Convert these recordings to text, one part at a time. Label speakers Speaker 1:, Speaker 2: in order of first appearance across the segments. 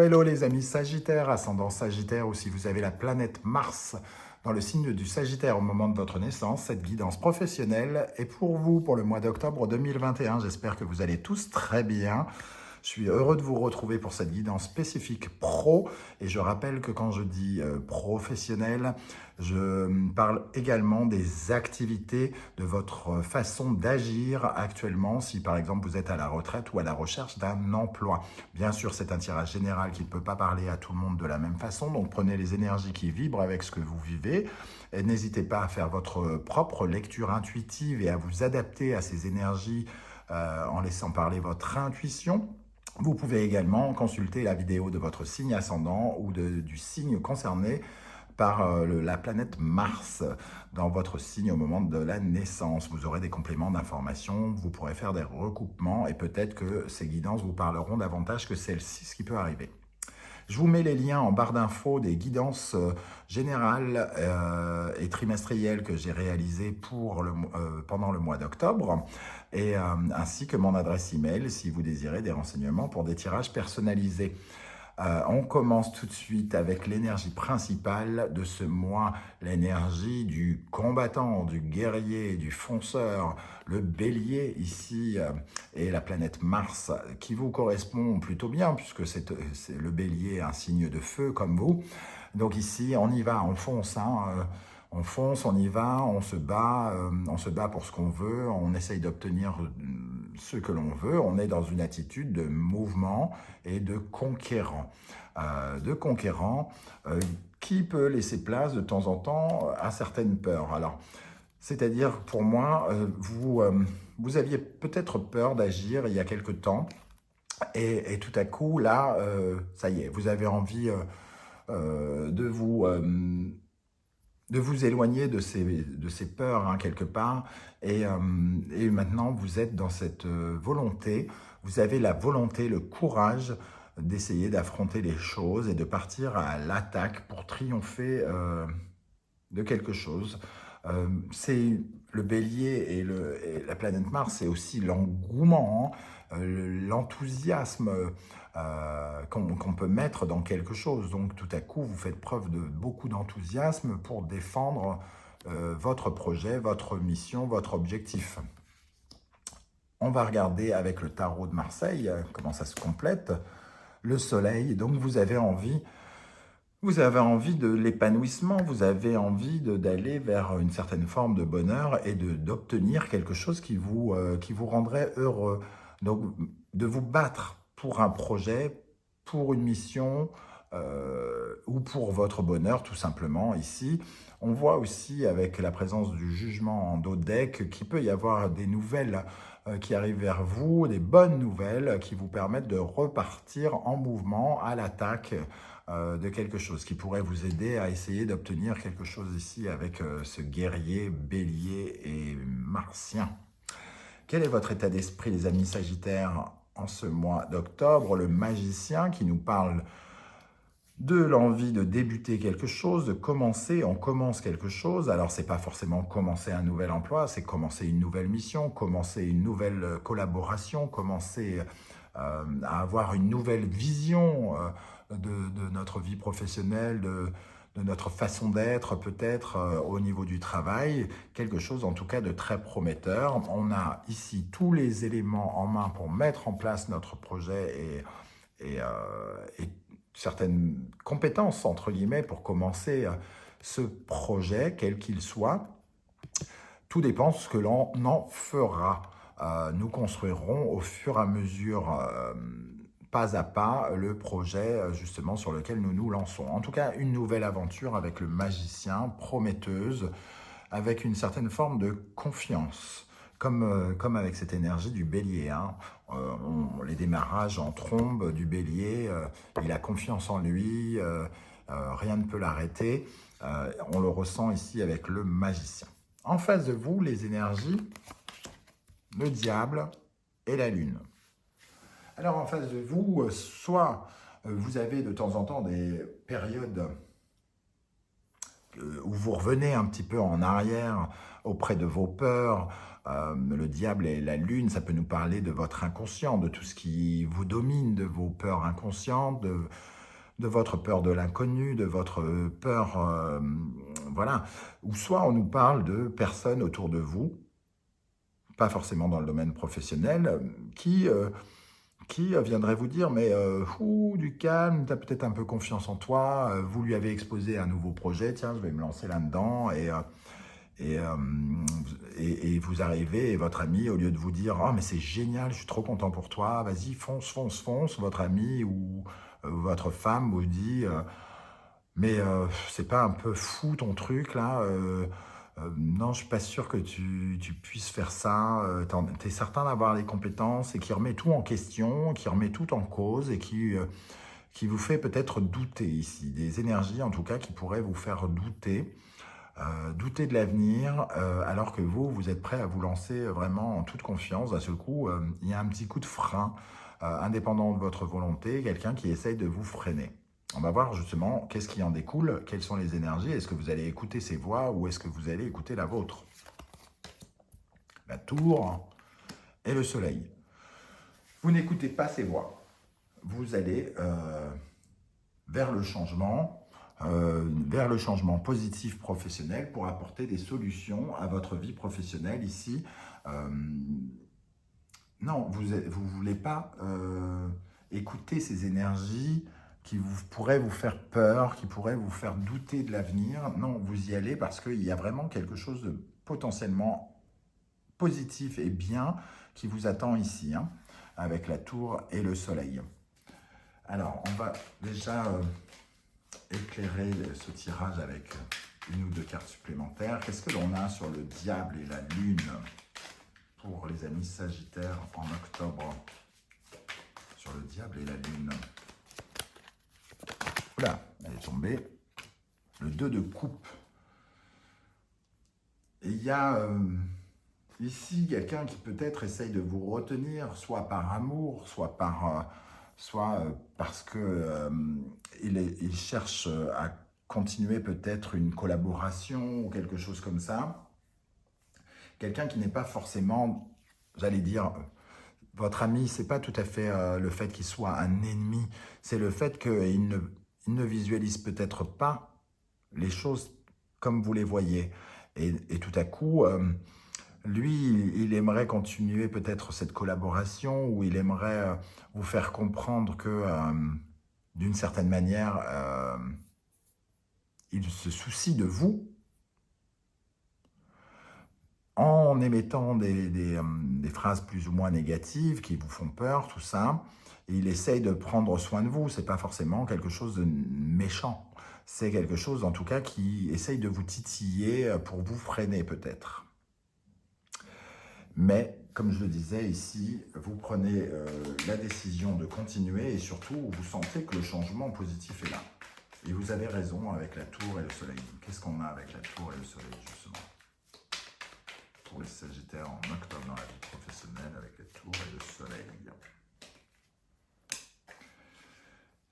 Speaker 1: hello les amis Sagittaires, ascendant Sagittaire, ou si vous avez la planète Mars dans le signe du Sagittaire au moment de votre naissance, cette guidance professionnelle est pour vous pour le mois d'octobre 2021. J'espère que vous allez tous très bien. Je suis heureux de vous retrouver pour cette guidance spécifique pro. Et je rappelle que quand je dis professionnel, je parle également des activités, de votre façon d'agir actuellement, si par exemple vous êtes à la retraite ou à la recherche d'un emploi. Bien sûr, c'est un tirage général qui ne peut pas parler à tout le monde de la même façon, donc prenez les énergies qui vibrent avec ce que vous vivez. Et n'hésitez pas à faire votre propre lecture intuitive et à vous adapter à ces énergies en laissant parler votre intuition. Vous pouvez également consulter la vidéo de votre signe ascendant ou du signe concerné par la planète Mars dans votre signe au moment de la naissance. Vous aurez des compléments d'informations, vous pourrez faire des recoupements et peut-être que ces guidances vous parleront davantage que celles-ci, ce qui peut arriver. Je vous mets les liens en barre d'infos des guidances générales et trimestrielles que j'ai réalisées pendant le mois d'octobre, et ainsi que mon adresse email si vous désirez des renseignements pour des tirages personnalisés. On commence tout de suite avec l'énergie principale de ce mois, l'énergie du combattant, du guerrier, du fonceur, le bélier ici et la planète Mars qui vous correspond plutôt bien puisque c'est le bélier, un signe de feu comme vous. Donc ici, on y va, on fonce, hein, on fonce, on y va, on se bat pour ce qu'on veut, on essaye d'obtenir ce que l'on veut, on est dans une attitude de mouvement et de conquérant. Qui peut laisser place de temps en temps à certaines peurs. Alors, c'est-à-dire, pour moi, vous aviez peut-être peur d'agir il y a quelque temps, et tout à coup, là, ça y est, vous avez envie de vous éloigner de ces peurs, hein, quelque part, et maintenant vous êtes dans cette volonté, vous avez la volonté, le courage d'essayer d'affronter les choses et de partir à l'attaque pour triompher de quelque chose. C'est le bélier et la planète Mars, c'est aussi l'engouement, hein, l'enthousiasme qu'on peut mettre dans quelque chose. Donc tout à coup, vous faites preuve de beaucoup d'enthousiasme pour défendre votre projet, votre mission, votre objectif. On va regarder avec le tarot de Marseille comment ça se complète. Le soleil, donc vous avez envie de l'épanouissement, vous avez envie d'aller vers une certaine forme de bonheur et d'obtenir quelque chose qui vous rendrait heureux. Donc, de vous battre pour un projet, pour une mission ou pour votre bonheur, tout simplement. Ici, on voit aussi avec la présence du jugement en dos de deck qu'il peut y avoir des nouvelles qui arrivent vers vous, des bonnes nouvelles qui vous permettent de repartir en mouvement à l'attaque de quelque chose qui pourrait vous aider à essayer d'obtenir quelque chose ici avec ce guerrier, bélier et martien. Quel est votre état d'esprit, les amis Sagittaires, en ce mois d'octobre? Le magicien qui nous parle de l'envie de débuter quelque chose, de commencer, on commence quelque chose. Alors, c'est pas forcément commencer un nouvel emploi, c'est commencer une nouvelle mission, commencer une nouvelle collaboration, commencer à avoir une nouvelle vision de notre vie professionnelle, de notre façon d'être peut-être au niveau du travail, quelque chose en tout cas de très prometteur. On a ici tous les éléments en main pour mettre en place notre projet et certaines compétences, entre guillemets, pour commencer ce projet, quel qu'il soit. Tout dépend de ce que l'on en fera. Nous construirons au fur et à mesure, pas à pas, le projet justement sur lequel nous nous lançons. En tout cas, une nouvelle aventure avec le magicien, prometteuse, avec une certaine forme de confiance. Comme avec cette énergie du bélier, hein. Les démarrages en trombe du bélier, il a confiance en lui, rien ne peut l'arrêter. On le ressent ici avec le magicien. En face de vous, les énergies, le diable et la lune. Alors en face de vous, soit vous avez de temps en temps des périodes où vous revenez un petit peu en arrière auprès de vos peurs. Le diable et la lune, ça peut nous parler de votre inconscient, de tout ce qui vous domine, de vos peurs inconscientes, de votre peur de l'inconnu, de votre peur, voilà. Ou soit on nous parle de personnes autour de vous, pas forcément dans le domaine professionnel, qui viendraient vous dire, mais ouh, du calme, tu as peut-être un peu confiance en toi, vous lui avez exposé un nouveau projet, tiens, je vais me lancer là-dedans, et, euh, et vous arrivez, et votre ami, au lieu de vous dire, oh, mais c'est génial, je suis trop content pour toi, vas-y, fonce, fonce, fonce, votre ami ou votre femme vous dit, mais c'est pas un peu fou ton truc là non, je suis pas sûr que tu puisses faire ça. Tu es certain d'avoir les compétences et qui remet tout en question, qui remet tout en cause et qui vous fait peut-être douter ici. Des énergies en tout cas qui pourraient vous faire douter, douter de l'avenir, alors que vous êtes prêt à vous lancer vraiment en toute confiance. D'un seul coup, il y a un petit coup de frein, indépendant de votre volonté, quelqu'un qui essaye de vous freiner. On va voir justement qu'est-ce qui en découle, quelles sont les énergies, est-ce que vous allez écouter ces voix ou est-ce que vous allez écouter la vôtre? La tour et le soleil. Vous n'écoutez pas ces voix, vous allez vers le changement positif professionnel pour apporter des solutions à votre vie professionnelle ici. Non, vous ne voulez pas écouter ces énergies qui pourraient vous faire peur, qui pourraient vous faire douter de l'avenir. Non, vous y allez parce qu'il y a vraiment quelque chose de potentiellement positif et bien qui vous attend ici, hein, avec la tour et le soleil. Alors, on va déjà éclairer ce tirage avec une ou deux cartes supplémentaires. Qu'est-ce que l'on a sur le diable et la lune pour les amis sagittaires en octobre? Sur le diable et la lune. Oula, elle est tombée. Le 2 de coupe. Et il y a ici quelqu'un qui peut-être essaye de vous retenir, soit par amour, soit parce que il cherche à continuer peut-être une collaboration ou quelque chose comme ça. Quelqu'un qui n'est pas forcément, j'allais dire, votre ami, c'est pas tout à fait le fait qu'il soit un ennemi, c'est le fait qu'il ne visualise peut-être pas les choses comme vous les voyez. Et tout à coup, lui, il aimerait continuer peut-être cette collaboration ou il aimerait vous faire comprendre que, d'une certaine manière, il se soucie de vous en émettant des phrases plus ou moins négatives qui vous font peur, tout ça. Et il essaye de prendre soin de vous. Ce n'est pas forcément quelque chose de méchant. C'est quelque chose, en tout cas, qui essaye de vous titiller pour vous freiner, peut-être. Mais, comme je le disais ici, vous prenez la décision de continuer et surtout, vous sentez que le changement positif est là. Et vous avez raison avec la tour et le soleil. Qu'est-ce qu'on a avec la tour et le soleil, justement? Pour les sagittaires en octobre dans la vie professionnelle avec la tour et le soleil.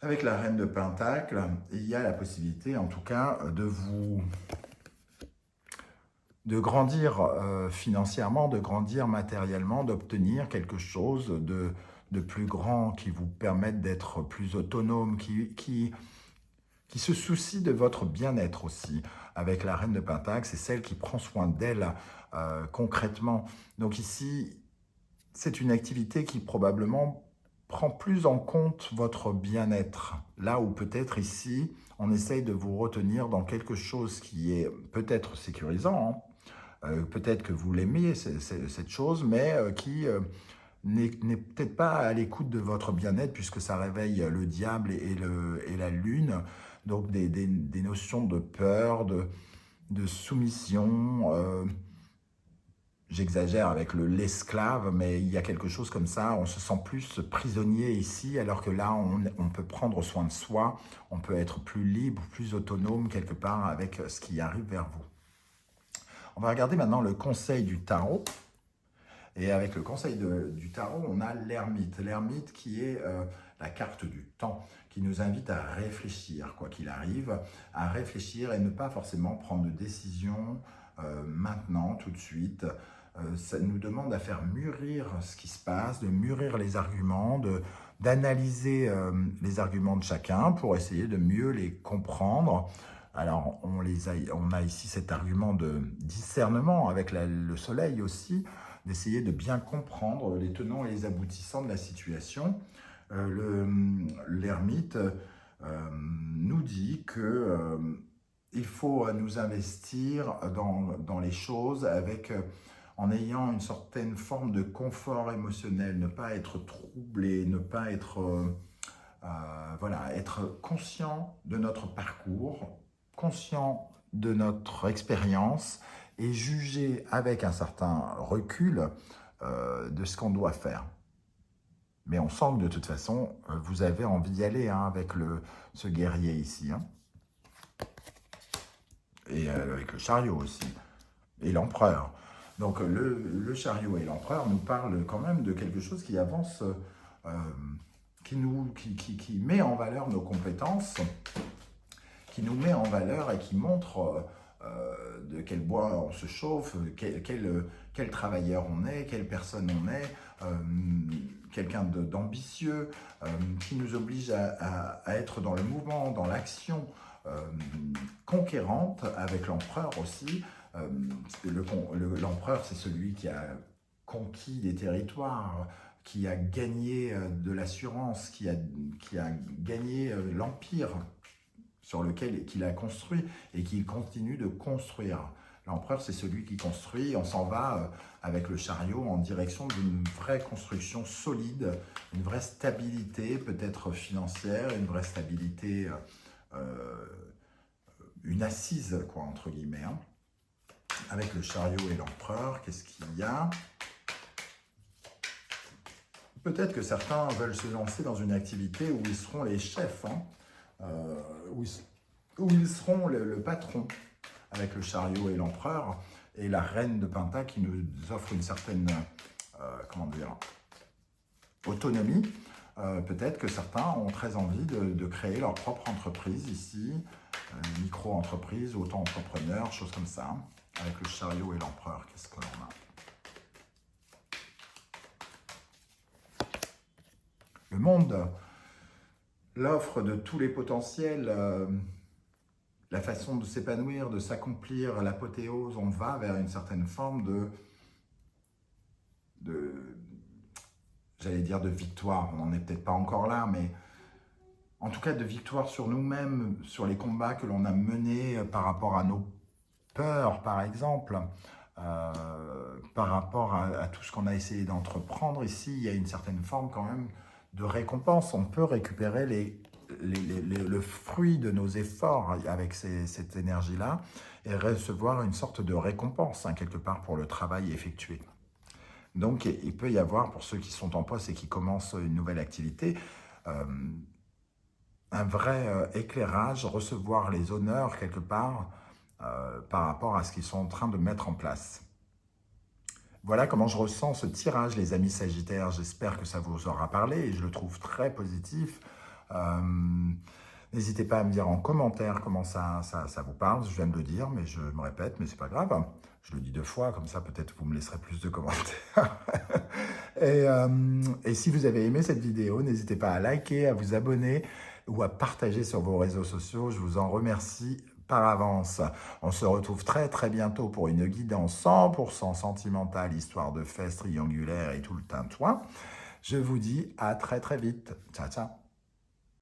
Speaker 1: Avec la reine de Pentacle, il y a la possibilité, en tout cas, de grandir financièrement, de grandir matériellement, d'obtenir quelque chose de plus grand qui vous permette d'être plus autonome, qui se soucie de votre bien-être aussi. Avec la reine de Pentacle, c'est celle qui prend soin d'elle concrètement. Donc ici, c'est une activité qui probablement prend plus en compte votre bien-être. Là où peut-être ici, on essaye de vous retenir dans quelque chose qui est peut-être sécurisant, hein. Peut-être que vous l'aimez, cette chose, mais qui n'est peut-être pas à l'écoute de votre bien-être, puisque ça réveille le diable et la lune, donc des notions de peur, de soumission, j'exagère avec l'esclave, mais il y a quelque chose comme ça, on se sent plus prisonnier ici, alors que là, on peut prendre soin de soi, on peut être plus libre, plus autonome quelque part avec ce qui arrive vers vous. On va regarder maintenant le conseil du tarot. Et avec le conseil du tarot, on a l'ermite. L'ermite qui est la carte du temps, qui nous invite à réfléchir, quoi qu'il arrive, à réfléchir et ne pas forcément prendre de décision maintenant, tout de suite, Ça nous demande à faire mûrir ce qui se passe, de mûrir les arguments, d'analyser les arguments de chacun pour essayer de mieux les comprendre. Alors, on a ici cet argument de discernement avec le soleil aussi, d'essayer de bien comprendre les tenants et les aboutissants de la situation. L'ermite nous dit que il faut nous investir dans les choses en ayant une certaine forme de confort émotionnel, ne pas être troublé, ne pas être, voilà, être conscient de notre parcours, conscient de notre expérience et juger avec un certain recul de ce qu'on doit faire. Mais on sent que de toute façon, vous avez envie d'y aller hein, avec ce guerrier ici. Hein. Et avec le chariot aussi, et l'empereur. Donc le chariot et l'empereur nous parlent quand même de quelque chose qui avance, qui met en valeur nos compétences, qui nous met en valeur et qui montre de quel bois on se chauffe, quel travailleur on est, quelle personne on est, quelqu'un d'ambitieux, qui nous oblige à être dans le mouvement, dans l'action, conquérante avec l'empereur aussi. L'empereur, c'est celui qui a conquis des territoires, qui a gagné de l'assurance, qui a gagné l'empire sur lequel il a construit et qu'il continue de construire. L'empereur, c'est celui qui construit. On s'en va avec le chariot en direction d'une vraie construction solide, une vraie stabilité, peut-être financière, une vraie stabilité, une assise, quoi, entre guillemets. Hein. Avec le chariot et l'empereur, qu'est-ce qu'il y a? Peut-être que certains veulent se lancer dans une activité où ils seront les chefs, hein, où ils seront le patron, avec le chariot et l'empereur, et la reine de Penta qui nous offre une certaine, comment dire, autonomie. Peut-être que certains ont très envie de créer leur propre entreprise ici, micro-entreprise, auto-entrepreneur, choses comme ça, avec le chariot et l'empereur. Qu'est-ce que l'on a? Le monde, l'offre de tous les potentiels, la façon de s'épanouir, de s'accomplir, l'apothéose, on va vers une certaine forme j'allais dire de victoire, on n'en est peut-être pas encore là, mais en tout cas de victoire sur nous-mêmes, sur les combats que l'on a menés par rapport à nos peurs, par exemple, par rapport à tout ce qu'on a essayé d'entreprendre. Ici, il y a une certaine forme quand même de récompense. On peut récupérer le fruit de nos efforts avec cette énergie-là et recevoir une sorte de récompense, hein, quelque part, pour le travail effectué. Donc, il peut y avoir, pour ceux qui sont en poste et qui commencent une nouvelle activité, un vrai éclairage, recevoir les honneurs, quelque part, par rapport à ce qu'ils sont en train de mettre en place. Voilà comment je ressens ce tirage, les amis Sagittaires. J'espère que ça vous aura parlé et je le trouve très positif. N'hésitez pas à me dire en commentaire comment ça vous parle. Je viens de le dire, mais je me répète, mais c'est pas grave. Je le dis 2 fois, comme ça peut-être vous me laisserez plus de commentaires. Et si vous avez aimé cette vidéo, n'hésitez pas à liker, à vous abonner ou à partager sur vos réseaux sociaux. Je vous en remercie par avance. On se retrouve très très bientôt pour une guidance 100% sentimentale, histoire de fesses triangulaires et tout le tintouin. Je vous dis à très très vite. Ciao, ciao.